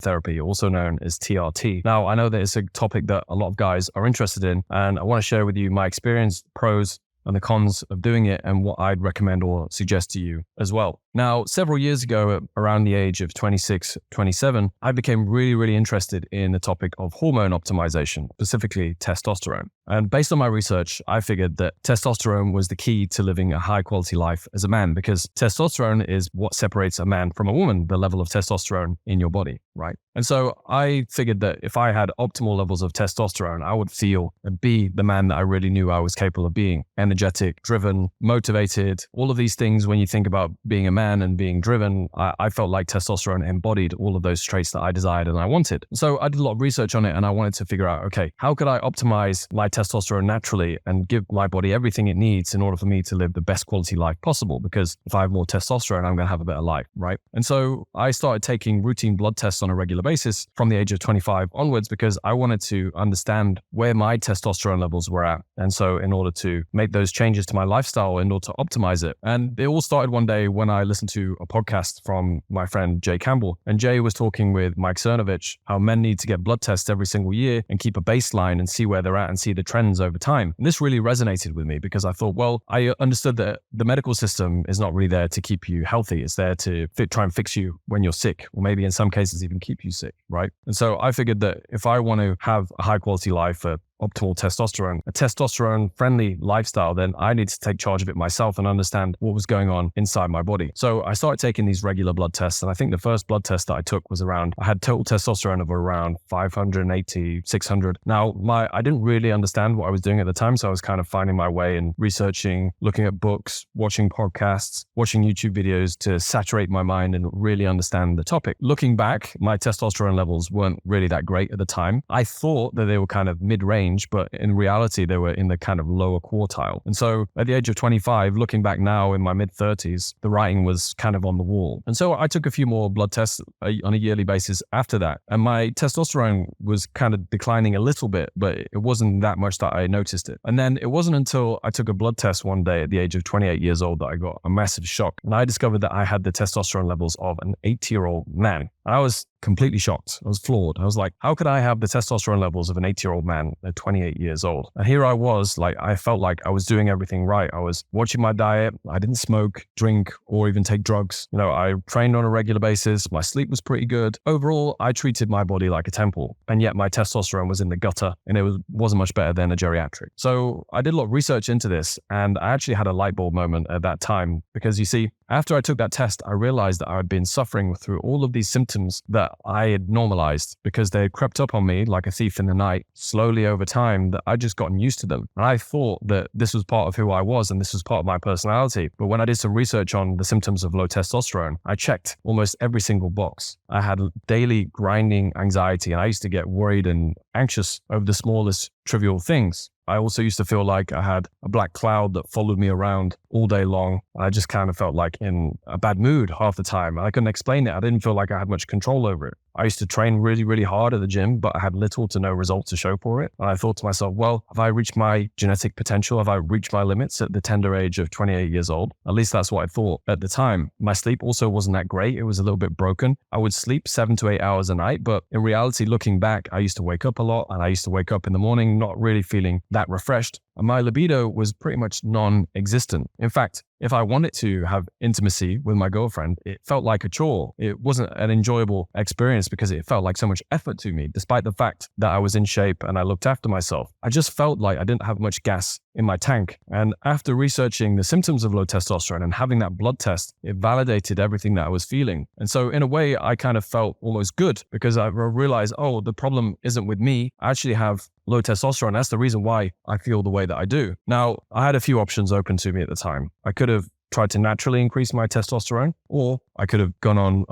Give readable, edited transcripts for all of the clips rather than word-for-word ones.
therapy, also known as TRT. Now, I know that it's a topic that a lot of guys are interested in, and I want to share with you my experience, pros and the cons of doing it, and what I'd recommend or suggest to you as well. Now, several years ago, around the age of 26, 27, I became really interested in the topic of hormone optimization, specifically testosterone. And based on my research, I figured that testosterone was the key to living a high quality life as a man, because testosterone is what separates a man from a woman, the level of testosterone in your body, right? And so I figured that if I had optimal levels of testosterone, I would feel and be the man that I really knew I was capable of being: energetic, driven, motivated, all of these things. When you think about being a man and being driven, I felt like testosterone embodied all of those traits that I desired and I wanted. So I did a lot of research on it, and I wanted to figure out, okay, how could I optimize my testosterone naturally and give my body everything it needs in order for me to live the best quality life possible? Because if I have more testosterone, I'm going to have a better life, right? And so I started taking routine blood tests on a regular basis from the age of 25 onwards, because I wanted to understand where my testosterone levels were at. And so in order to make those changes to my lifestyle, in order to optimize it. And it all started one day when I listened to a podcast from my friend Jay Campbell. And Jay was talking with Mike Cernovich, how men need to get blood tests every single year and keep a baseline and see where they're at and see the trends over time. And this really resonated with me, because I thought, well, I understood that the medical system is not really there to keep you healthy. It's there to try and fix you when you're sick, or maybe in some cases even keep you sick, right? And so I figured that if I want to have a high quality life, optimal testosterone, a testosterone-friendly lifestyle, then I need to take charge of it myself and understand what was going on inside my body. So I started taking these regular blood tests, and I think the first blood test that I took was I had total testosterone of around 580, 600. Now, I didn't really understand what I was doing at the time, so I was kind of finding my way and researching, looking at books, watching podcasts, watching YouTube videos to saturate my mind and really understand the topic. Looking back, my testosterone levels weren't really that great at the time. I thought that they were kind of mid-range, but in reality, they were in the kind of lower quartile. And so at the age of 25, looking back now in my mid-30s, the writing was kind of on the wall. And so I took a few more blood tests on a yearly basis after that. And my testosterone was kind of declining a little bit, but it wasn't that much that I noticed it. And then it wasn't until I took a blood test one day at the age of 28 years old that I got a massive shock. And I discovered that I had the testosterone levels of an 80-year-old man. And I was completely shocked. I was floored. I was like, how could I have the testosterone levels of an 80-year-old man at 28 years old? And here I was, I felt like I was doing everything right. I was watching my diet. I didn't smoke, drink, or even take drugs. I trained on a regular basis. My sleep was pretty good. Overall, I treated my body like a temple. And yet my testosterone was in the gutter, and it wasn't much better than a geriatric. So I did a lot of research into this, and I actually had a light bulb moment at that time, because you see, after I took that test, I realized that I had been suffering through all of these symptoms that I had normalized, because they had crept up on me like a thief in the night, slowly over time, that I'd just gotten used to them. And I thought that this was part of who I was and this was part of my personality. But when I did some research on the symptoms of low testosterone, I checked almost every single box. I had daily grinding anxiety, and I used to get worried and anxious over the smallest trivial things. I also used to feel like I had a black cloud that followed me around all day long. I just kind of felt like in a bad mood half the time. I couldn't explain it. I didn't feel like I had much control over it. I used to train really hard at the gym, but I had little to no results to show for it. And I thought to myself, well, have I reached my genetic potential? Have I reached my limits at the tender age of 28 years old? At least that's what I thought at the time. My sleep also wasn't that great. It was a little bit broken. I would sleep 7 to 8 hours a night, but in reality, looking back, I used to wake up a lot, and I used to wake up in the morning not really feeling that refreshed. And my libido was pretty much non-existent. In fact, if I wanted to have intimacy with my girlfriend, it felt like a chore. It wasn't an enjoyable experience because it felt like so much effort to me, despite the fact that I was in shape and I looked after myself. I just felt like I didn't have much gas in my tank. And after researching the symptoms of low testosterone and having that blood test, it validated everything that I was feeling. And so in a way, I kind of felt almost good, because I realized, oh, the problem isn't with me. I actually have low testosterone. That's the reason why I feel the way that I do. Now, I had a few options open to me at the time. I could have tried to naturally increase my testosterone, or I could have gone on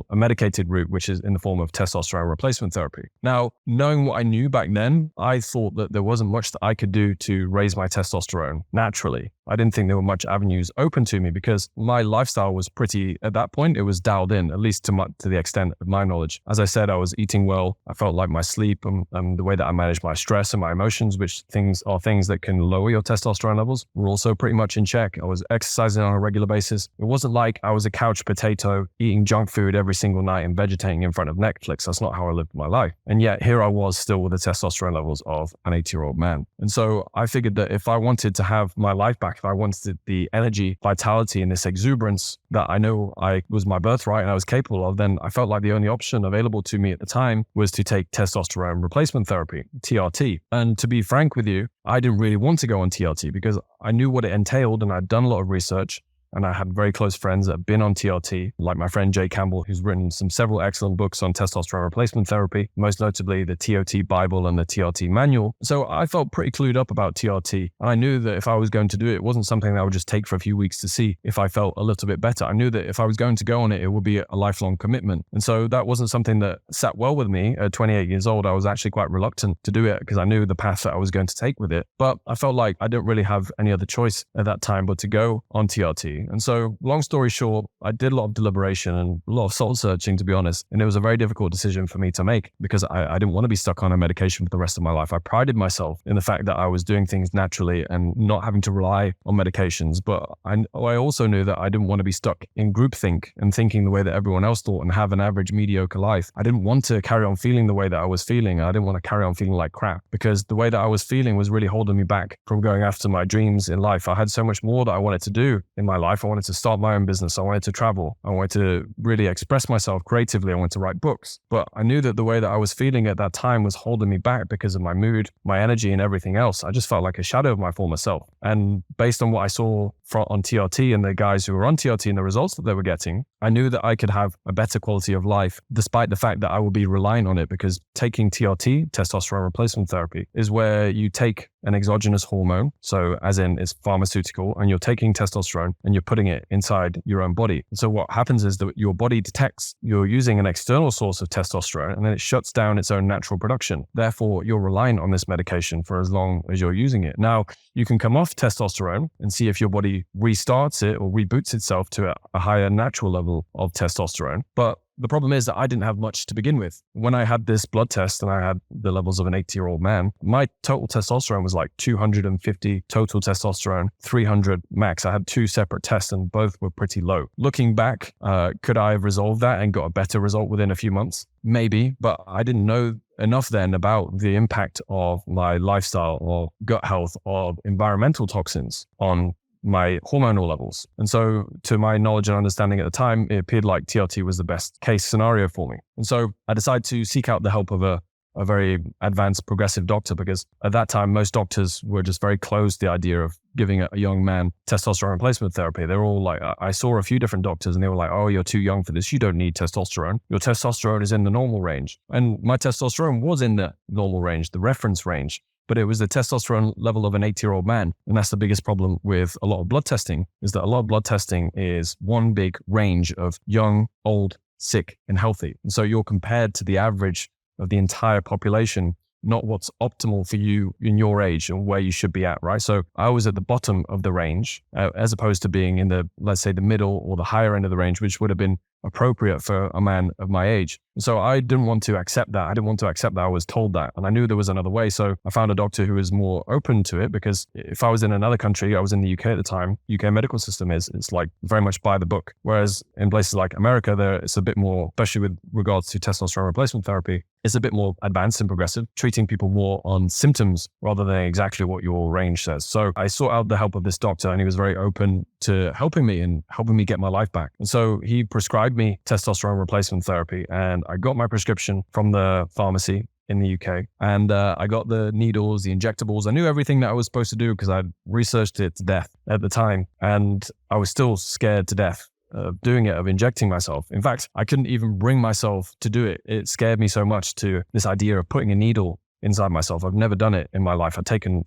a medicated route, which is in the form of testosterone replacement therapy. Now, knowing what I knew back then, I thought that there wasn't much that I could do to raise my testosterone naturally. I didn't think there were much avenues open to me, because my lifestyle was pretty, at that point, it was dialed in, at least to the extent of my knowledge. As I said, I was eating well. I felt like my sleep and the way that I managed my stress and my emotions, which things that can lower your testosterone levels, were also pretty much in check. I was exercising on on a regular basis. It wasn't like I was a couch potato eating junk food every single night and vegetating in front of Netflix. That's not how I lived my life. And yet here I was still with the testosterone levels of an 80-year-old man. And so I figured that if I wanted to have my life back, if I wanted the energy, vitality, and this exuberance that I know I was my birthright and I was capable of, then I felt like the only option available to me at the time was to take testosterone replacement therapy, TRT. And to be frank with you, I didn't really want to go on TRT because I knew what it entailed and I'd done a lot of research. And I had very close friends that have been on TRT, like my friend Jay Campbell, who's written several excellent books on testosterone replacement therapy, most notably the TOT Bible and the TRT Manual. So I felt pretty clued up about TRT. And I knew that if I was going to do it, it wasn't something that I would just take for a few weeks to see if I felt a little bit better. I knew that if I was going to go on it, it would be a lifelong commitment. And so that wasn't something that sat well with me. At 28 years old, I was actually quite reluctant to do it because I knew the path that I was going to take with it. But I felt like I didn't really have any other choice at that time but to go on TRT. And so long story short, I did a lot of deliberation and a lot of soul searching, to be honest. And it was a very difficult decision for me to make because I didn't want to be stuck on a medication for the rest of my life. I prided myself in the fact that I was doing things naturally and not having to rely on medications. But I also knew that I didn't want to be stuck in groupthink and thinking the way that everyone else thought and have an average mediocre life. I didn't want to carry on feeling the way that I was feeling. I didn't want to carry on feeling like crap because the way that I was feeling was really holding me back from going after my dreams in life. I had so much more that I wanted to do in my life. I wanted to start my own business. I wanted to travel. I wanted to really express myself creatively. I wanted to write books. But I knew that the way that I was feeling at that time was holding me back because of my mood, my energy, and everything else. I just felt like a shadow of my former self. And based on what I saw on TRT and the guys who were on TRT and the results that they were getting, I knew that I could have a better quality of life despite the fact that I would be relying on it, because taking TRT, testosterone replacement therapy, is where you take an exogenous hormone, so as in it's pharmaceutical, and you're taking testosterone and you're putting it inside your own body. So what happens is that your body detects you're using an external source of testosterone and then it shuts down its own natural production. Therefore, you're reliant on this medication for as long as you're using it. Now, you can come off testosterone and see if your body restarts it or reboots itself to a higher natural level of testosterone. But the problem is that I didn't have much to begin with. When I had this blood test and I had the levels of an 80-year-old man, my total testosterone was like 250 total testosterone, 300 max. I had two separate tests and both were pretty low. Looking back, could I have resolved that and got a better result within a few months? Maybe, but I didn't know enough then about the impact of my lifestyle or gut health or environmental toxins on my hormonal levels. And so to my knowledge and understanding at the time, it appeared like TRT was the best case scenario for me. And so I decided to seek out the help of a very advanced progressive doctor, because at that time, most doctors were just very closed to the idea of giving a young man testosterone replacement therapy. They were all like, I saw a few different doctors and they were like, oh, you're too young for this. You don't need testosterone. Your testosterone is in the normal range. And my testosterone was in the normal range, the reference range. But it was the testosterone level of an 80-year-old man. And that's the biggest problem with a lot of blood testing, is that a lot of blood testing is one big range of young, old, sick, and healthy. And so you're compared to the average of the entire population, not what's optimal for you in your age and where you should be at, right? So I was at the bottom of the range as opposed to being in the, let's say, the middle or the higher end of the range, which would have been appropriate for a man of my age. So I didn't want to accept that. I didn't want to accept that I was told that. And I knew there was another way. So I found a doctor who was more open to it, because if I was in another country, I was in the UK at the time, UK medical system it's like very much by the book. Whereas in places like America, it's a bit more, especially with regards to testosterone replacement therapy, it's a bit more advanced and progressive, treating people more on symptoms rather than exactly what your range says. So I sought out the help of this doctor and he was very open to helping me get my life back. And so he prescribed me testosterone replacement therapy, and I got my prescription from the pharmacy in the UK, and I got the needles, the injectables. I knew everything that I was supposed to do because I'd researched it to death at the time, and I was still scared to death of doing it, of injecting myself. In fact, I couldn't even bring myself to do it. It scared me so much, to this idea of putting a needle inside myself. I've never done it in my life. I'd taken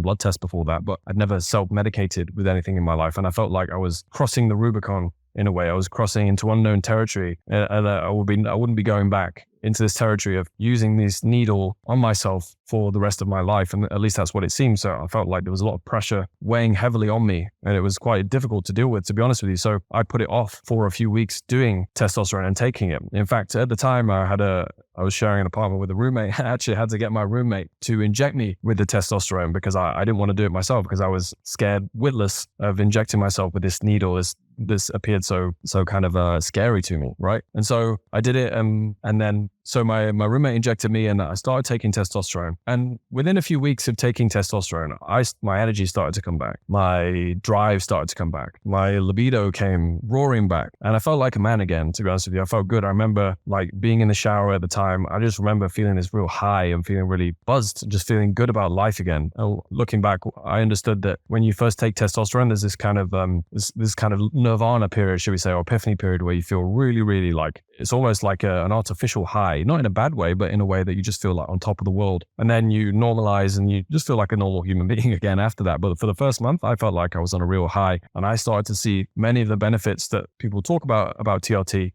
blood tests before that, but I'd never self-medicated with anything in my life. And I felt like I was crossing the Rubicon in a way. I was crossing into unknown territory, and I wouldn't be going back into this territory of using this needle on myself for the rest of my life. And at least that's what it seemed. So I felt like there was a lot of pressure weighing heavily on me, and it was quite difficult to deal with, to be honest with you. So I put it off for a few weeks doing testosterone and taking it. In fact, at the time I was sharing an apartment with a roommate. I actually had to get my roommate to inject me with the testosterone because I didn't want to do it myself, because I was scared witless of injecting myself with this needle. This appeared so kind of scary to me, right? And so I did it, and then so my roommate injected me, and I started taking testosterone. And within a few weeks of taking testosterone, my energy started to come back. My drive started to come back. My libido came roaring back, and I felt like a man again. To be honest with you, I felt good. I remember like being in the shower at the time. I just remember feeling this real high and feeling really buzzed, just feeling good about life again. Looking back, I understood that when you first take testosterone, there's this kind of this kind of nirvana period, should we say, or epiphany period, where you feel really, really like it's almost like an artificial high, not in a bad way, but in a way that you just feel like on top of the world. And then you normalize and you just feel like a normal human being again after that. But for the first month, I felt like I was on a real high, and I started to see many of the benefits that people talk about TRT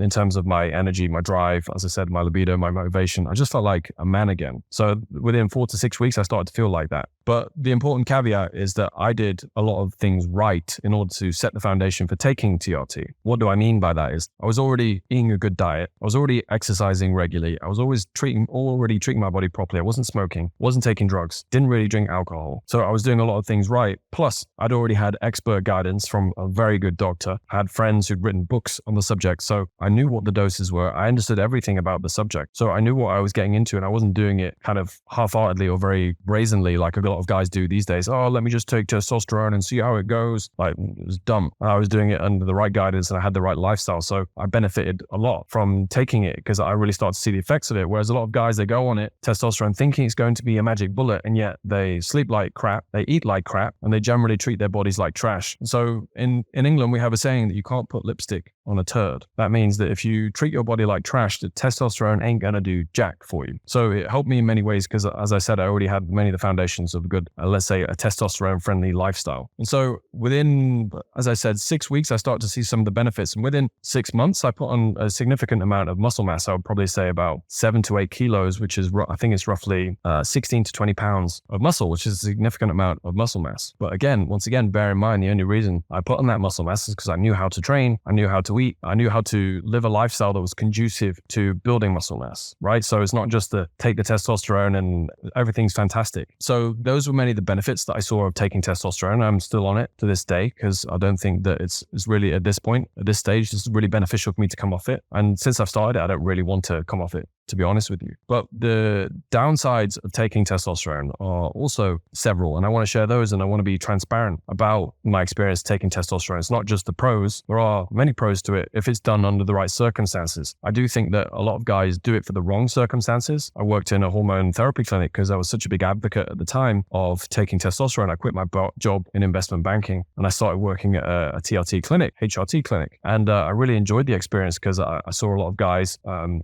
in terms of my energy, my drive, as I said, my libido, my motivation. I just felt like a man again. So within 4 to 6 weeks, I started to feel like that. But the important caveat is that I did a lot of things right in order to set the foundation for taking TRT. What do I mean by that is I was already eating a good diet. I was already exercising regularly. I was already treating my body properly. I wasn't smoking, wasn't taking drugs, didn't really drink alcohol. So I was doing a lot of things right. Plus, I'd already had expert guidance from a very good doctor. I had friends who'd written books on the subject. So I knew what the doses were. I understood everything about the subject. So I knew what I was getting into, and I wasn't doing it kind of half-heartedly or very brazenly like a lot of guys do these days. Oh, let me just take testosterone and see how it goes. Like, it was dumb. I was doing it under the right guidance, and I had the right lifestyle. So I benefited a lot from taking it because I really started to see the effects of it. Whereas a lot of guys, they go on it, testosterone, thinking it's going to be a magic bullet, and yet they sleep like crap, they eat like crap, and they generally treat their bodies like trash. So in England, we have a saying that you can't put lipstick on a turd. That means that if you treat your body like trash, the testosterone ain't going to do jack for you. So it helped me in many ways because, as I said, I already had many of the foundations of a good, let's say, a testosterone-friendly lifestyle. And so within, as I said, 6 weeks, I started to see some of the benefits. And within 6 months, I put on a significant amount of muscle mass. I would probably say about 7 to 8 kilos, which is, I think it's roughly 16 to 20 pounds of muscle, which is a significant amount of muscle mass. But again, once again, bear in mind, the only reason I put on that muscle mass is because I knew how to train. I knew how to eat. I knew how to live a lifestyle that was conducive to building muscle mass, right? So it's not just to take the testosterone and everything's fantastic. So those were many of the benefits that I saw of taking testosterone. I'm still on it to this day because I don't think that it's really at this point, at this stage, it's really beneficial for me to come off it. And since I've started it, I don't really want to come off it, to be honest with you. But the downsides of taking testosterone are also several, and I want to share those, and I want to be transparent about my experience taking testosterone. It's not just the pros. There are many pros to it if it's done under the right circumstances. I do think that a lot of guys do it for the wrong circumstances. I worked in a hormone therapy clinic because I was such a big advocate at the time of taking testosterone. I quit my job in investment banking and I started working at a TRT clinic, HRT clinic. And I really enjoyed the experience because I saw a lot of guys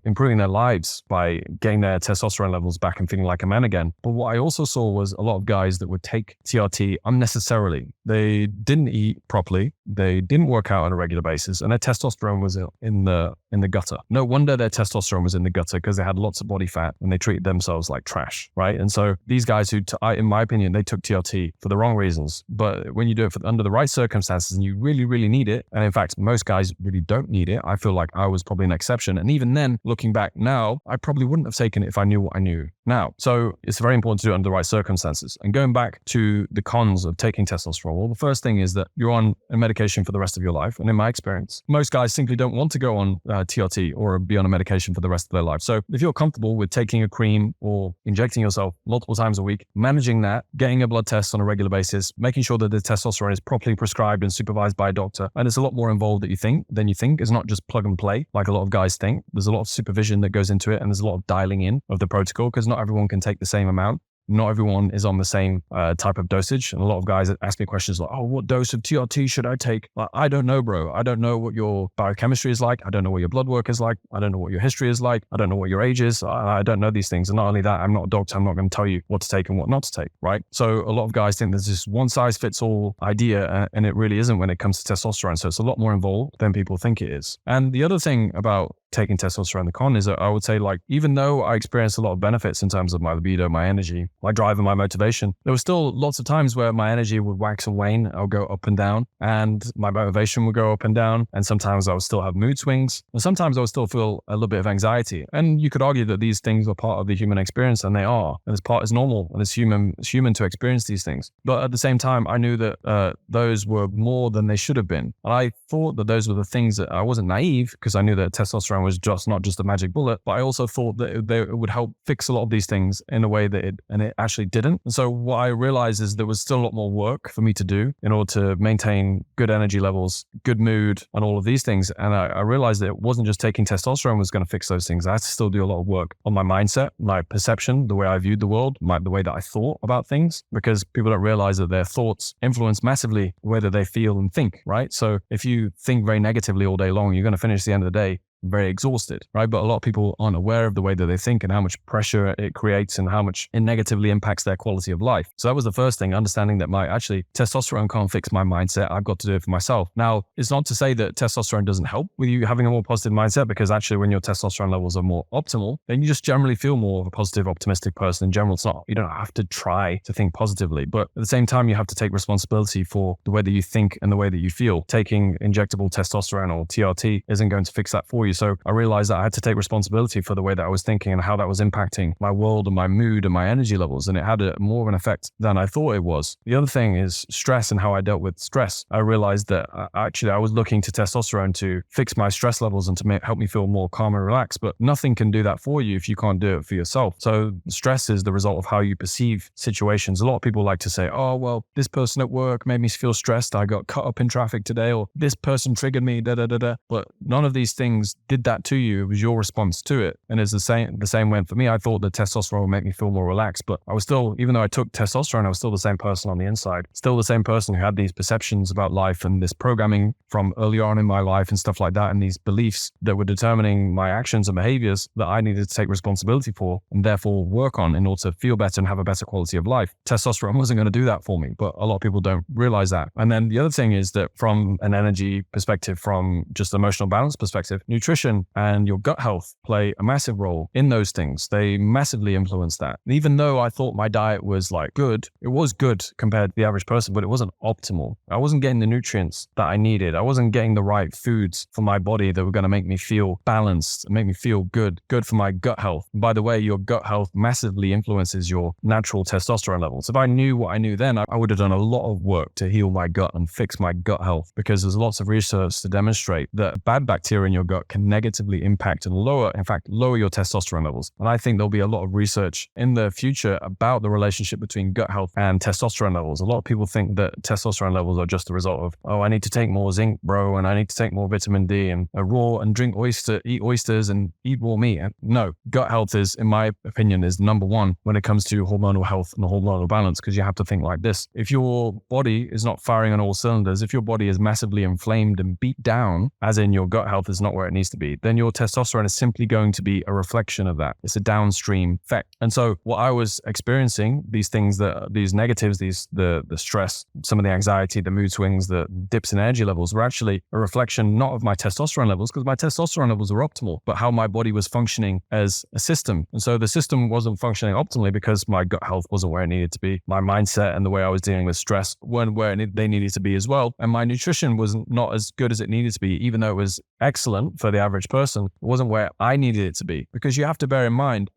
improving their lives by getting their testosterone levels back and feeling like a man again. But what I also saw was a lot of guys that would take TRT unnecessarily. They didn't eat properly. They didn't work out on a regular basis, and their testosterone was in the gutter. No wonder their testosterone was in the gutter, because they had lots of body fat and they treated themselves like trash, right? And so these guys who, in my opinion, they took TRT for the wrong reasons. But when you do it under the right circumstances and you really, really need it, and in fact, most guys really don't need it. I feel like I was probably an exception. And even then, looking back now, I probably wouldn't have taken it if I knew what I knew now. So it's very important to do it under the right circumstances. And going back to the cons of taking testosterone, well, the first thing is that you're on a medication for the rest of your life. And in my experience, most guys simply don't want to go on TRT or be on a medication for the rest of their life. So if you're comfortable with taking a cream or injecting yourself multiple times a week, managing that, getting a blood test on a regular basis, making sure that the testosterone is properly prescribed and supervised by a doctor, and it's a lot more involved than you think. It's not just plug and play like a lot of guys think. There's a lot of supervision that goes into it, and there's a lot of dialing in of the protocol because not everyone can take the same amount. not everyone is on the same type of dosage. And a lot of guys ask me questions like, oh, what dose of TRT should I take? Like, I don't know, bro. I don't know what your biochemistry is like. I don't know what your blood work is like. I don't know what your history is like. I don't know what your age is. I don't know these things. And not only that, I'm not a doctor. I'm not going to tell you what to take and what not to take, right? So a lot of guys think there's this one size fits all idea, and it really isn't when it comes to testosterone. So it's a lot more involved than people think it is. And the other thing about taking testosterone, the con is that I would say, like, even though I experienced a lot of benefits in terms of my libido, my energy, my drive and my motivation, there were still lots of times where my energy would wax and wane. I'll go up and down, and my motivation would go up and down. And sometimes I would still have mood swings, and sometimes I would still feel a little bit of anxiety. And you could argue that these things are part of the human experience, and they are, and it's normal, and it's human to experience these things. But at the same time, I knew that those were more than they should have been. And I thought that those were the things that I wasn't naive, because I knew that testosterone was not just a magic bullet, but I also thought that it would help fix a lot of these things in a way that it actually didn't. And so what I realized is there was still a lot more work for me to do in order to maintain good energy levels, good mood, and all of these things. And I realized that it wasn't just taking testosterone was going to fix those things. I had to still do a lot of work on my mindset, my perception, the way I viewed the world, the way that I thought about things, because people don't realize that their thoughts influence massively the way that they feel and think, right? So if you think very negatively all day long, you're going to finish the end of the day very exhausted, right? But a lot of people aren't aware of the way that they think and how much pressure it creates and how much it negatively impacts their quality of life. So that was the first thing, understanding that testosterone can't fix my mindset. I've got to do it for myself. Now, it's not to say that testosterone doesn't help with you having a more positive mindset, because actually when your testosterone levels are more optimal, then you just generally feel more of a positive, optimistic person in general. You don't have to try to think positively, but at the same time, you have to take responsibility for the way that you think and the way that you feel. Taking injectable testosterone or TRT isn't going to fix that for you. So I realized that I had to take responsibility for the way that I was thinking and how that was impacting my world and my mood and my energy levels. And it had more of an effect than I thought it was. The other thing is stress and how I dealt with stress. I realized that I was looking to testosterone to fix my stress levels and to help me feel more calm and relaxed, but nothing can do that for you if you can't do it for yourself. So stress is the result of how you perceive situations. A lot of people like to say, oh, well, this person at work made me feel stressed. I got cut up in traffic today, or this person triggered me, But none of these things did that to you. It was your response to it. And it's the same when for me, I thought that testosterone would make me feel more relaxed, but I was still, even though I took testosterone, I was still the same person on the inside, still the same person who had these perceptions about life and this programming from earlier on in my life and stuff like that, and these beliefs that were determining my actions and behaviors that I needed to take responsibility for and therefore work on in order to feel better and have a better quality of life. Testosterone wasn't going to do that for me, but a lot of people don't realize that. And then the other thing is that from an energy perspective, from just emotional balance perspective, nutrition and your gut health play a massive role in those things. They massively influence that. And even though I thought my diet was like good, it was good compared to the average person, but it wasn't optimal. I wasn't getting the nutrients that I needed. I wasn't getting the right foods for my body that were going to make me feel balanced, make me feel good for my gut health. And by the way, your gut health massively influences your natural testosterone levels. If I knew what I knew then, I would have done a lot of work to heal my gut and fix my gut health, because there's lots of research to demonstrate that bad bacteria in your gut can negatively impact and lower your testosterone levels. And I think there'll be a lot of research in the future about the relationship between gut health and testosterone levels. A lot of people think that testosterone levels are just the result of, oh, I need to take more zinc, bro, and I need to take more vitamin D and eat oysters and eat raw meat. And no, gut health is, in my opinion, is number one when it comes to hormonal health and hormonal balance, because you have to think like this. If your body is not firing on all cylinders, if your body is massively inflamed and beat down, as in your gut health is not where it needs to be, then your testosterone is simply going to be a reflection of that. It's a downstream effect. And so what I was experiencing, these things, these negatives, the stress, some of the anxiety, the mood swings, the dips in energy levels were actually a reflection not of my testosterone levels, because my testosterone levels were optimal, but how my body was functioning as a system. And so the system wasn't functioning optimally because my gut health wasn't where it needed to be. My mindset and the way I was dealing with stress weren't where they needed to be as well. And my nutrition was not as good as it needed to be, even though it was excellent for the average person. It wasn't where I needed it to be, because you have to bear in mind,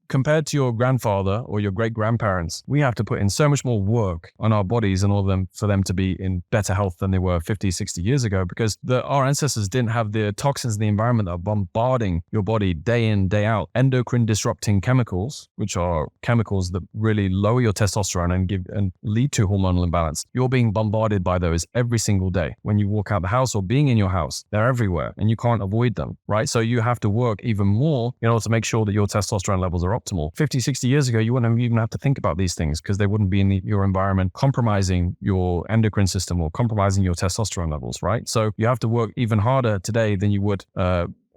compared to your grandfather or your great grandparents, we have to put in so much more work on our bodies in order for them to be in better health than they were 50, 60 years ago, because our ancestors didn't have the toxins in the environment that are bombarding your body day in, day out. Endocrine disrupting chemicals, which are chemicals that really lower your testosterone and lead to hormonal imbalance. You're being bombarded by those every single day. When you walk out the house or being in your house, they're everywhere and you can't avoid them, right? So you have to work even more in order to make sure that your testosterone levels are optimal. optimal. 50, 60 years ago, you wouldn't even have to think about these things because they wouldn't be in your environment compromising your endocrine system or compromising your testosterone levels, right? So you have to work even harder today than you would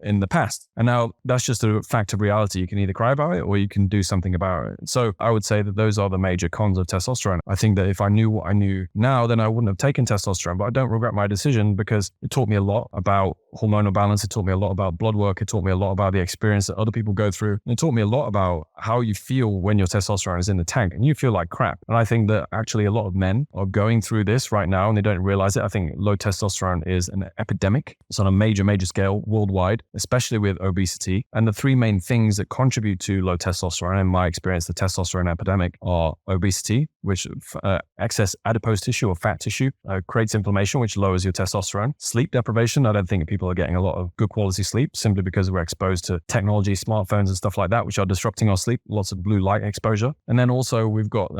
in the past. And now that's just a fact of reality. You can either cry about it or you can do something about it. So I would say that those are the major cons of testosterone. I think that if I knew what I knew now, then I wouldn't have taken testosterone, but I don't regret my decision because it taught me a lot about hormonal balance. It taught me a lot about blood work. It taught me a lot about the experience that other people go through. And it taught me a lot about how you feel when your testosterone is in the tank and you feel like crap. And I think that actually a lot of men are going through this right now and they don't realize it. I think low testosterone is an epidemic. It's on a major, major scale worldwide, especially with obesity. And the three main things that contribute to low testosterone, in my experience, the testosterone epidemic, are obesity, which excess adipose tissue or fat tissue creates inflammation, which lowers your testosterone. Sleep deprivation. I don't think people are getting a lot of good quality sleep simply because we're exposed to technology, smartphones and stuff like that, which are disrupting our sleep. Lots of blue light exposure. And then also we've got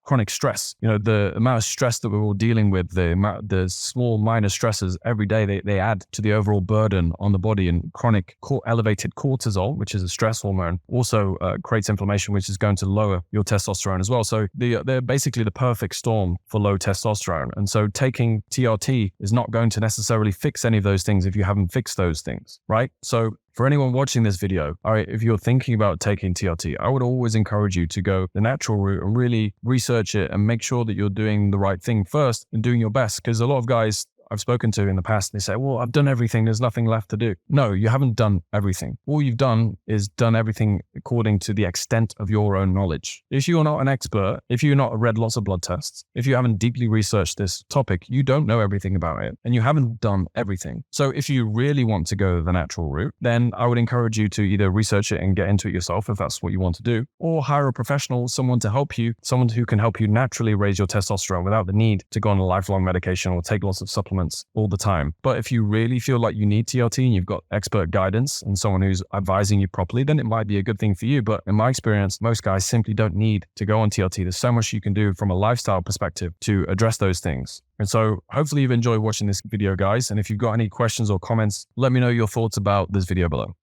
chronic stress. You know, the amount of stress that we're all dealing with, the small minor stresses every day, they add to the overall burden on the body. And chronic elevated cortisol, which is a stress hormone, also creates inflammation, which is going to lower your testosterone as well. So they're basically the perfect storm for low testosterone. And so taking TRT is not going to necessarily fix any of those things if you haven't fixed those things, right? So for anyone watching this video, all right, if you're thinking about taking TRT, I would always encourage you to go the natural route and really research it and make sure that you're doing the right thing first and doing your best. Because a lot of guys I've spoken to in the past, they say, well, I've done everything. There's nothing left to do. No, you haven't done everything. All you've done is done everything according to the extent of your own knowledge. If you're not an expert, if you've not read lots of blood tests, if you haven't deeply researched this topic, you don't know everything about it and you haven't done everything. So if you really want to go the natural route, then I would encourage you to either research it and get into it yourself if that's what you want to do, or hire a professional, someone to help you, someone who can help you naturally raise your testosterone without the need to go on a lifelong medication or take lots of supplements all the time. But if you really feel like you need TRT and you've got expert guidance and someone who's advising you properly, then it might be a good thing for you. But in my experience, most guys simply don't need to go on TRT. There's so much you can do from a lifestyle perspective to address those things. And so hopefully you've enjoyed watching this video, guys. And if you've got any questions or comments, let me know your thoughts about this video below.